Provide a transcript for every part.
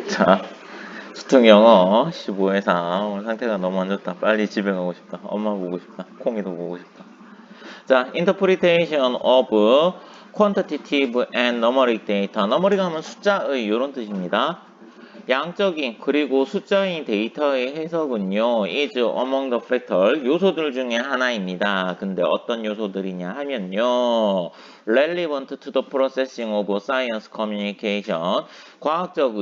자, 수능 영어 15회상 오늘 상태가 너무 안 좋다. 빨리 집에 가고 싶다. 엄마 보고 싶다. 콩이도 보고 싶다. 자, interpretation of quantitative and numeric data. numeric 하면 숫자의 이런 뜻입니다. 양적인 그리고 숫자인 데이터의 해석은요, is among the factor 요소들 중에 하나입니다. 근데 어떤 요소들이냐 하면요, relevant to the processing of science communication 과학적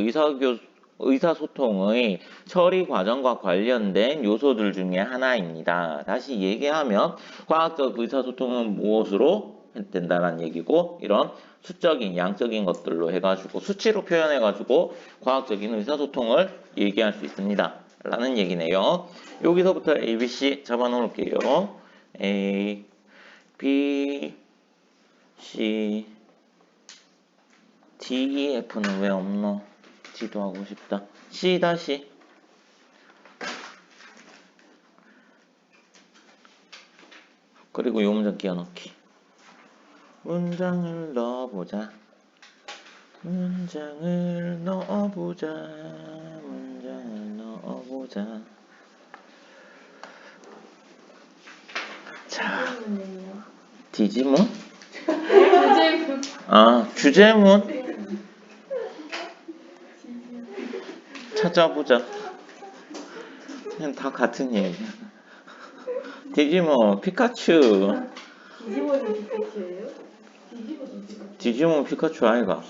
의사소통의 처리 과정과 관련된 요소들 중에 하나입니다. 다시 얘기하면 과학적 의사소통은 무엇으로 된다는 얘기고, 이런 수적인, 양적인 것들로 해가지고 수치로 표현해가지고 과학적인 의사소통을 얘기할 수 있습니다. 라는 얘기네요. 여기서부터 A, B, C 잡아놓을게요. A, B, C, D, E, F는 왜 없노? D도 하고 싶다. C 다시. 그리고 요 문장 끼워넣기. 문장을 넣어보자. 문장을 넣어보자. 문장을 넣어보자. 자, 디지문? 주제문. 아, 주제문? 찾아보자. 그냥 다 같은 얘기야. 디지몬, 피카츄. 디지몬이 피카츄예요? 디지몬 피카츄 아이가?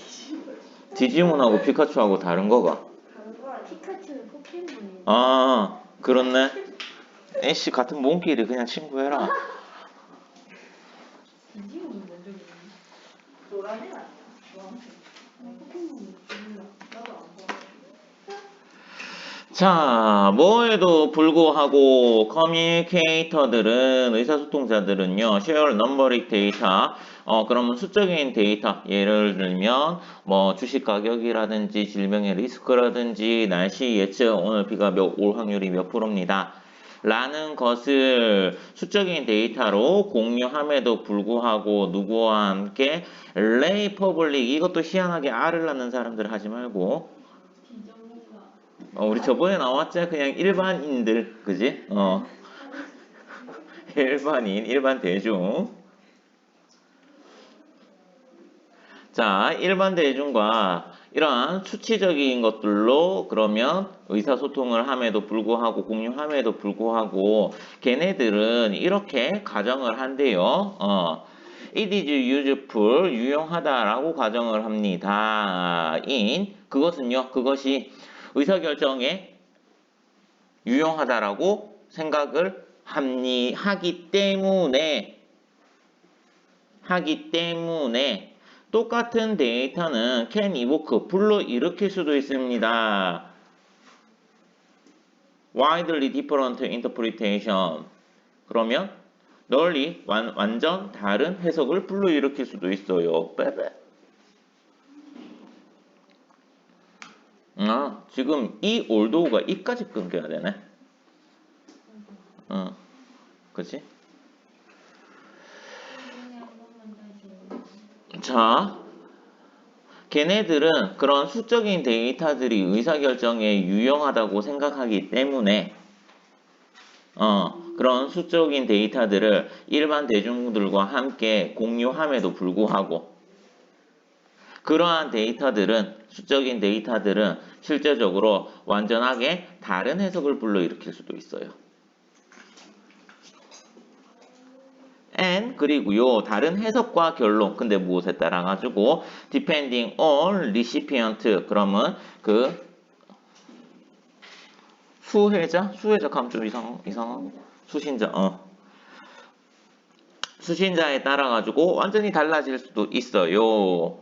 디지몬하고 피카츄하고 다른 거가? 다른 거야. 피카츄는 포켓몬이에요. 아, 그렇네. 애씨 같은 몸끼리 그냥 친구해라. 디지몬은 먼저 보는 노란 애 아니야? 노란색. 포켓몬이 몰라. 나도 안 봐. 자, 뭐에도 불구하고 커뮤니케이터들은, 의사소통자들은요, share numeric data, 그러면 수적인 데이터, 예를 들면 뭐 주식 가격이라든지 질병의 리스크라든지 날씨 예측, 오늘 비가 올 확률이 몇 프로입니다. 라는 것을 수적인 데이터로 공유함에도 불구하고 누구와 함께 lay public, 이것도 희한하게 R을 낳는 사람들 하지 말고, 우리 저번에 나왔지? 그냥 일반인들, 그지? 일반인, 일반 대중. 자, 일반 대중과 이러한 수치적인 것들로 그러면 의사소통을 함에도 불구하고, 공유함에도 불구하고, 걔네들은 이렇게 가정을 한대요. It is useful, 유용하다라고 가정을 합니다. 그것은요, 그것이 의사결정에 유용하다라고 생각을 하기 때문에 똑같은 데이터는 can evoke, 불러일으킬 수도 있습니다. widely different interpretation. 그러면 널리 완전 다른 해석을 불러일으킬 수도 있어요. 지금 이 올도우가 이까지 끊겨야 되네. 그치? 자, 걔네들은 그런 수적인 데이터들이 의사결정에 유용하다고 생각하기 때문에 그런 수적인 데이터들을 일반 대중들과 함께 공유함에도 불구하고 그러한 데이터들은, 수적인 데이터들은 실제적으로 완전하게 다른 해석을 불러일으킬 수도 있어요. and 그리고요, 다른 해석과 결론, 근데 무엇에 따라 가지고 depending on recipient, 그러면 그 수혜자 가면 좀 이상하고 수신자에 따라 가지고 완전히 달라질 수도 있어요.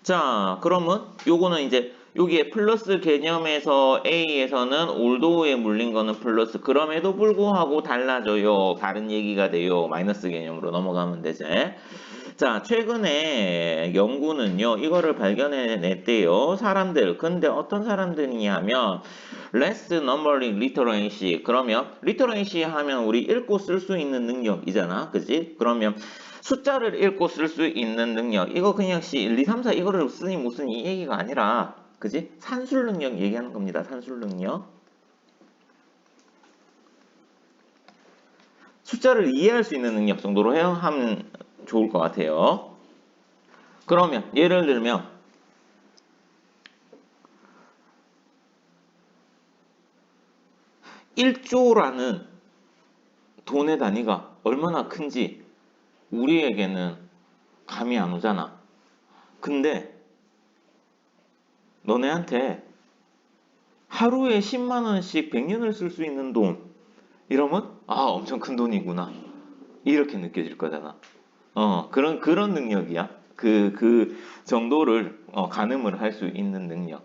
자, 그러면 요거는 이제 여기에 플러스 개념에서 A에서는 올도우에 물린 거는 플러스, 그럼에도 불구하고 달라져요. 다른 얘기가 돼요. 마이너스 개념으로 넘어가면 되지. 자, 최근에 연구는요, 이거를 발견해냈대요. 사람들. 근데 어떤 사람들이냐면 less numbering literacy. 그러면 literacy 하면 우리 읽고 쓸 수 있는 능력이잖아. 그지? 그러면 숫자를 읽고 쓸 수 있는 능력. 이거 그냥 1, 2, 3, 4 이거를 쓰니 못 쓰니 이 얘기가 아니라 그지? 산술 능력 얘기하는 겁니다. 산술 능력. 숫자를 이해할 수 있는 능력 정도로 하면 좋을 것 같아요. 그러면 예를 들면 1조라는 돈의 단위가 얼마나 큰지 우리에게는 감이 안 오잖아. 근데 너네한테 하루에 10만 원씩 100년을 쓸 수 있는 돈 이러면 엄청 큰 돈이구나. 이렇게 느껴질 거잖아. 그런 능력이야. 그 정도를 가늠을 할 수 있는 능력.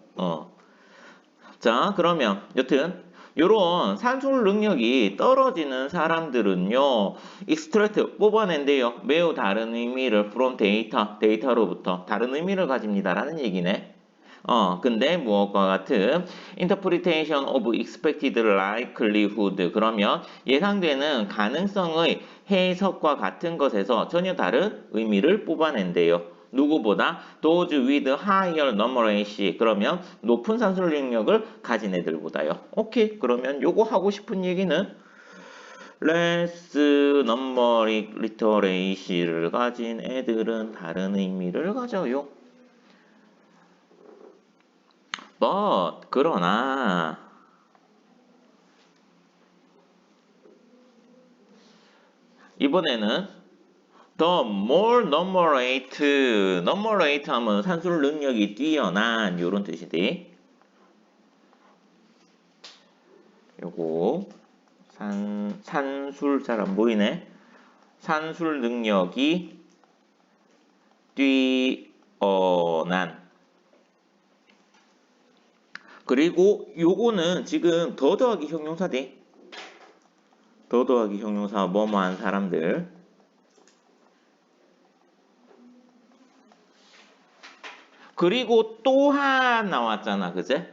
자, 그러면 여튼 요런 산술 능력이 떨어지는 사람들은요, 익스트랙트 뽑아낸대요. 매우 다른 의미를 from 데이터로부터 다른 의미를 가집니다라는 얘기네. 근데 무엇과 같은 interpretation of expected likelihood 그러면 예상되는 가능성의 해석과 같은 것에서 전혀 다른 의미를 뽑아낸대요. 누구보다 those with higher numeracy 그러면 높은 산술 능력을 가진 애들보다요. 오케이. 그러면 요거 하고 싶은 얘기는 less numeric literacy를 가진 애들은 다른 의미를 가져요. but 그러나 이번에는 the more numerate 하면 산술 능력이 뛰어난 요런 뜻이지. 요거 산술 잘 안 보이네. 산술 능력이 뛰어난. 그리고 요거는 지금 더 더하기 형용사대. 더 더하기 형용사 뭐뭐한 사람들. 그리고 또한 나왔잖아, 그제?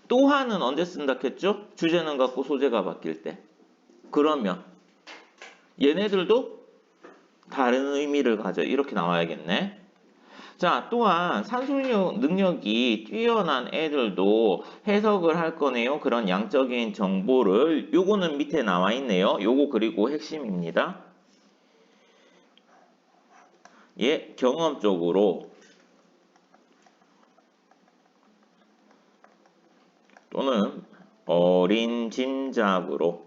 또한은 언제 쓴다 했죠? 주제는 같고 소재가 바뀔 때. 그러면 얘네들도 다른 의미를 가져. 이렇게 나와야겠네. 자, 또한 산술 능력이 뛰어난 애들도 해석을 할 거네요. 그런 양적인 정보를. 요거는 밑에 나와 있네요. 요거 그리고 핵심입니다. 예, 경험적으로 또는 어린 짐작으로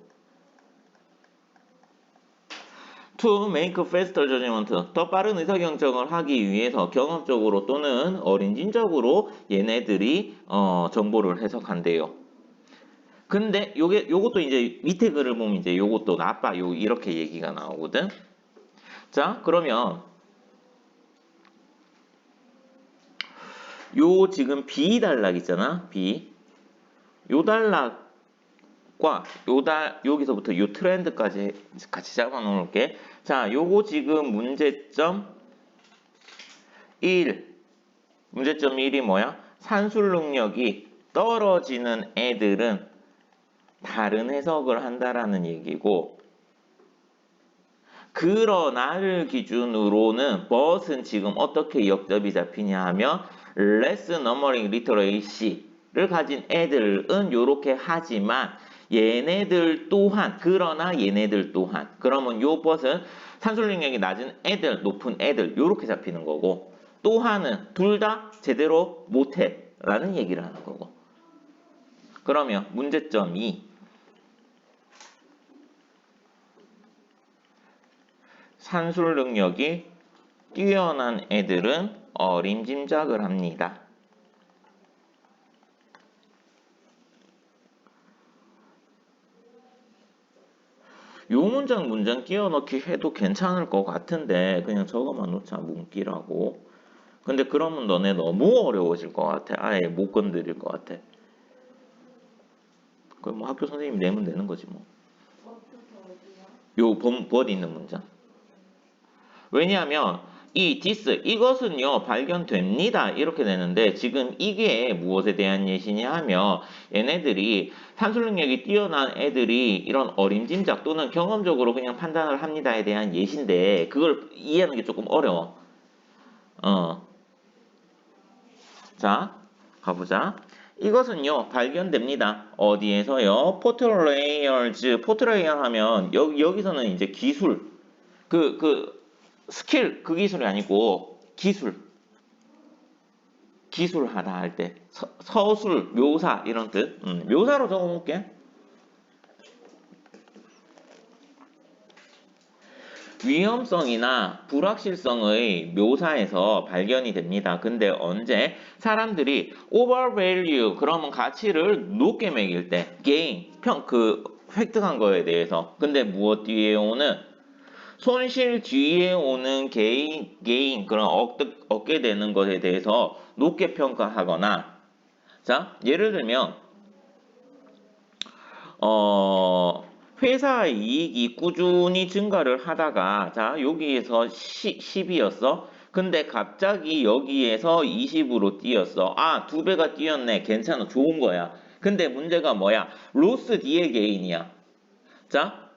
to make faster judgment 더 빠른 의사결정을 하기 위해서 경험적으로 또는 어린 짐작으로 얘네들이 정보를 해석한대요. 근데 요것도 이제 밑에 글을 보면 이제 요것도 나빠 이렇게 얘기가 나오거든. 자, 그러면 요 지금 B 단락 있잖아. B. 요 단락과 여기서부터 요 트렌드까지 같이 잡아 놓을게. 자, 요거 지금 문제점 1. 문제점 1이 뭐야? 산술 능력이 떨어지는 애들은 다른 해석을 한다라는 얘기고, 그러나를 기준으로는 but은 지금 어떻게 역접이 잡히냐 하면 less numbering literacy를 가진 애들은 요렇게 하지만 얘네들 또한 그러나 얘네들 또한 그러면 요 but은 산술 능력이 낮은 애들 높은 애들 요렇게 잡히는 거고 또한은 둘 다 제대로 못해 라는 얘기를 하는 거고. 그러면 문제점 2 산술 능력이 뛰어난 애들은 어림짐작을 합니다. 요 문장 끼워넣기 해도 괜찮을 것 같은데 그냥 저거만 놓자 문기라고. 근데 그러면 너네 너무 어려워질 것 같아. 아예 못 건드릴 것 같아. 그럼 뭐 학교 선생님이 내면 되는 거지 뭐. 요 but 있는 문장. 왜냐하면 이 this 이것은요 발견됩니다 이렇게 되는데 지금 이게 무엇에 대한 예시냐 하면 얘네들이 산술 능력이 뛰어난 애들이 이런 어림짐작 또는 경험적으로 그냥 판단을 합니다에 대한 예시인데 그걸 이해하는 게 조금 어려워. 자 가보자. 이것은요 발견됩니다. 어디에서요? 포트레이어즈 포트레이어 하면 여기서는 이제 기술 스킬 그 기술이 아니고 기술하다 할 때 서술 묘사 이런 뜻 묘사로 적어놓을게. 위험성이나 불확실성의 묘사에서 발견이 됩니다. 근데 언제 사람들이 overvalue 그러면 가치를 높게 매길 때 gain 획득한 거에 대해서 근데 무엇 뒤에 오는 손실 뒤에 오는 게인 그런 얻게 되는 것에 대해서 높게 평가하거나 자 예를 들면 회사 이익이 꾸준히 증가를 하다가 자 여기에서 10이었어 근데 갑자기 여기에서 20으로 뛰었어 아 2배가 뛰었네 괜찮아 좋은 거야 근데 문제가 뭐야 로스 뒤에 게인이야 자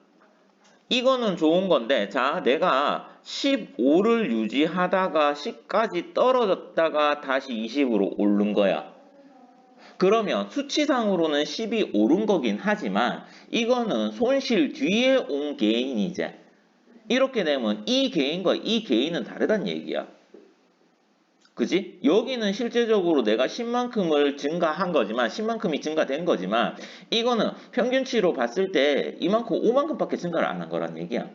이거는 좋은 건데 자 내가 15를 유지하다가 10까지 떨어졌다가 다시 20으로 오른 거야. 그러면 수치상으로는 10이 오른 거긴 하지만 이거는 손실 뒤에 온 게인이지. 이렇게 되면 이 게인과 이 게인은 다르단 얘기야. 그지? 여기는 실제적으로 내가 10만큼을 증가한 거지만 10만큼이 증가된 거지만 이거는 평균치로 봤을 때 이만큼 5만큼밖에 증가를 안 한 거란 얘기야.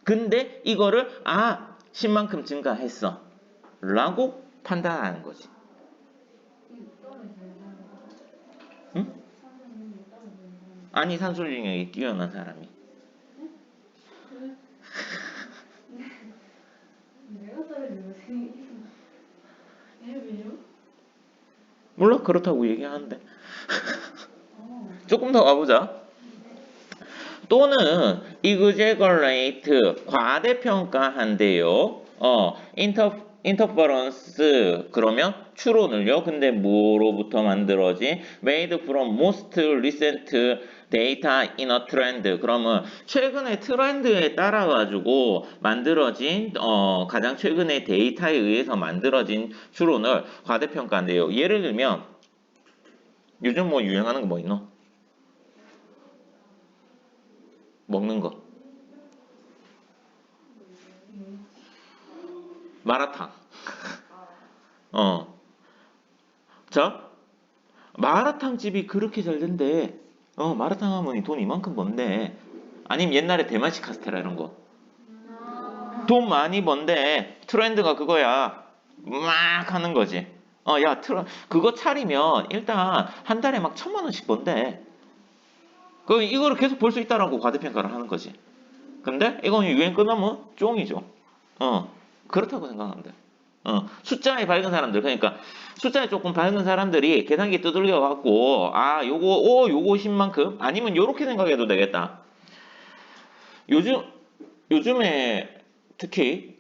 근데 이거를 10만큼 증가했어 라고 판단하는 거지. 응? 아니 산술 능력이 뛰어난 사람이. 내가 떨어지면 왜요? 몰라 그렇다고 얘기하는데 조금 더 가보자. 또는 exaggerate 과대평가한대요. interference 그러면 추론을요. 근데 뭐로부터 만들어진 made from most recent data in a trend 그러면 최근의 트렌드에 따라 가지고 만들어진 가장 최근의 데이터에 의해서 만들어진 추론을 과대평가한대요. 예를 들면 요즘 뭐 유행하는 거 뭐 있노? 먹는 거. 마라탕. 자, 마라탕 집이 그렇게 잘 된대. 마라탕 하면 돈 이만큼 번대. 아니면 옛날에 대만식 카스테라 이런 거. 돈 많이 번대. 트렌드가 그거야. 막 하는 거지. 그거 차리면 일단 한 달에 막 1,000만 원씩 번대. 이거를 계속 볼 수 있다라고 과대평가를 하는 거지. 근데 이건 유행 끝나면 쫑이죠. 그렇다고 생각하면 돼. 숫자에 밝은 사람들, 그러니까 숫자에 조금 밝은 사람들이 계산기 두들겨 갖고, 요거 10만큼? 아니면 요렇게 생각해도 되겠다. 요즘에 특히,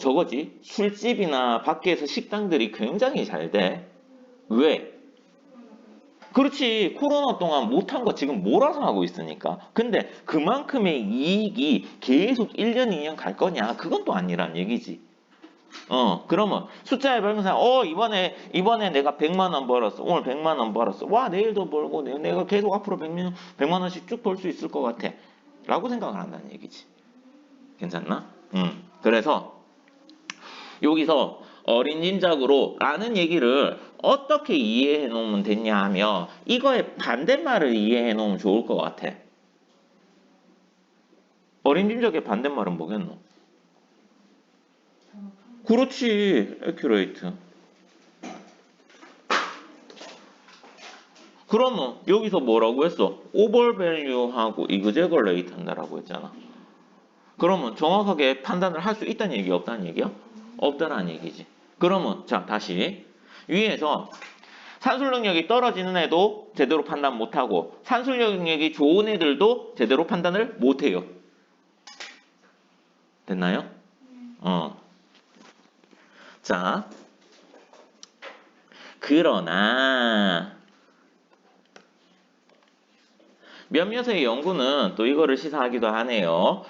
저거지. 술집이나 밖에서 식당들이 굉장히 잘 돼. 왜? 그렇지. 코로나 동안 못한 거 지금 몰아서 하고 있으니까. 근데 그만큼의 이익이 계속 1년, 2년 갈 거냐? 그건 또 아니란 얘기지. 그러면 숫자에 밝은 사람, 이번에 내가 100만 원 벌었어. 오늘 100만 원 벌었어. 와, 내일도 벌고, 내가 계속 앞으로 100만 원씩 쭉 벌 수 있을 것 같아. 라고 생각을 한다는 얘기지. 괜찮나? 그래서 여기서 어린 짐작으로 라는 얘기를 어떻게 이해해 놓으면 됐냐 하면 이거의 반대말을 이해해 놓으면 좋을 것 같아. 어린 짐작의 반대말은 뭐겠노? 그렇지. accurate. 그러면 여기서 뭐라고 했어? overvalue하고 exaggerate 한다라고 했잖아. 그러면 정확하게 판단을 할 수 있다는 얘기 없다는 얘기야? 없다라는 얘기지. 그러면 자 다시 위에서 산술 능력이 떨어지는 애도 제대로 판단 못하고 산술 능력이 좋은 애들도 제대로 판단을 못해요. 됐나요? 자, 그러나 몇몇의 연구는 또 이거를 시사하기도 하네요.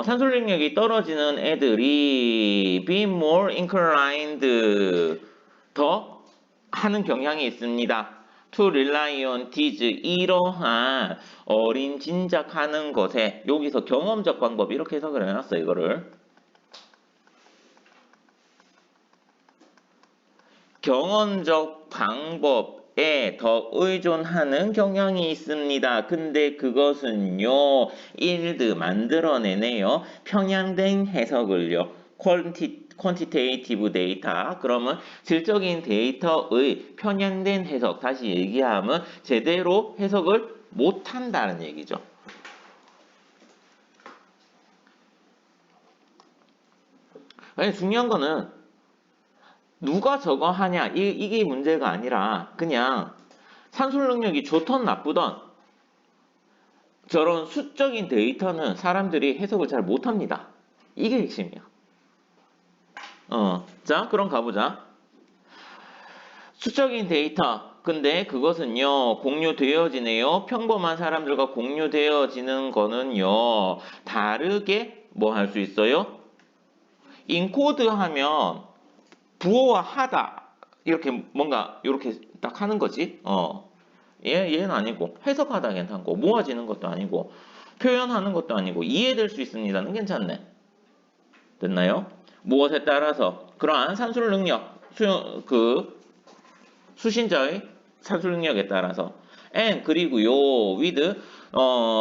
산술 능력이 떨어지는 애들이 be more inclined 더 하는 경향이 있습니다. to rely on these 이러한 어린 진작하는 것에 여기서 경험적 방법 이렇게 해석을 해놨어요. 이거를 경험적 방법에 더 의존하는 경향이 있습니다. 근데 그것은요, 일드 만들어내네요. 편향된 해석을요. 퀀티테이티브 데이터. 그러면 질적인 데이터의 편향된 해석. 다시 얘기하면 제대로 해석을 못한다는 얘기죠. 아니, 중요한 거는 누가 저거 하냐 이게 문제가 아니라 그냥 산술 능력이 좋던 나쁘던 저런 수적인 데이터는 사람들이 해석을 잘 못합니다. 이게 핵심이야. 자 그럼 가보자. 수적인 데이터 근데 그것은요 공유되어지네요. 평범한 사람들과 공유되어지는 거는요 다르게 뭐 할 수 있어요? 인코드하면 부호화하다 이렇게 뭔가 이렇게 딱 하는 거지. 얘는 아니고 해석하다 괜찮고 모아지는 것도 아니고 표현하는 것도 아니고 이해될 수 있습니다는 괜찮네. 됐나요? 무엇에 따라서 그러한 산술 능력 수신자의 산술 능력에 따라서 and 그리고요 with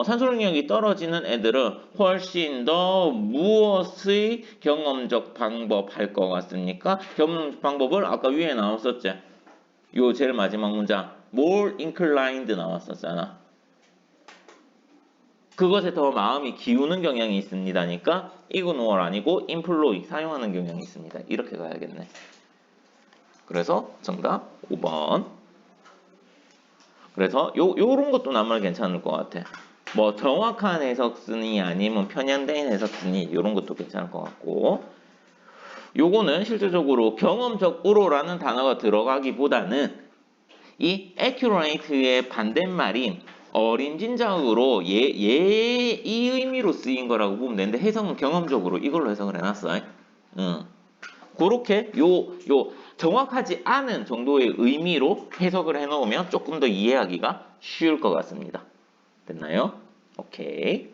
산술 능력이 떨어지는 애들은 훨씬 더 무엇의 경험적 방법 할 것 같습니까? 경험적 방법을 아까 위에 나왔었지. 요 제일 마지막 문장 more inclined 나왔었잖아. 그것에 더 마음이 기우는 경향이 있습니다니까 ignore 아니고 employ 사용하는 경향이 있습니다. 이렇게 가야겠네. 그래서 정답 5번. 그래서 요런 것도 나말 괜찮을 것 같아. 뭐 정확한 해석순이 아니면 편향된 해석순이 요런 것도 괜찮을 것 같고 요거는 실질적으로 경험적으로라는 단어가 들어가기보다는 이 accurate의 반대말인 어린 진작으로 이 의미로 쓰인 거라고 보면 되는데 해석은 경험적으로 이걸로 해석을 해놨어. 그렇게 요 정확하지 않은 정도의 의미로 해석을 해놓으면 조금 더 이해하기가 쉬울 것 같습니다. 됐나요? 오케이.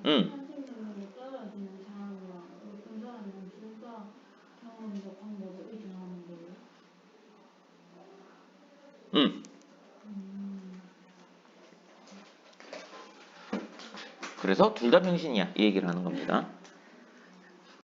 그러면 산술 능력이 떨어지는 사람이랑 높은 사람은 둘 다 경험적 방법을 의존하는 거예요? 그래서 둘 다 병신이야 이 얘기를 하는 겁니다.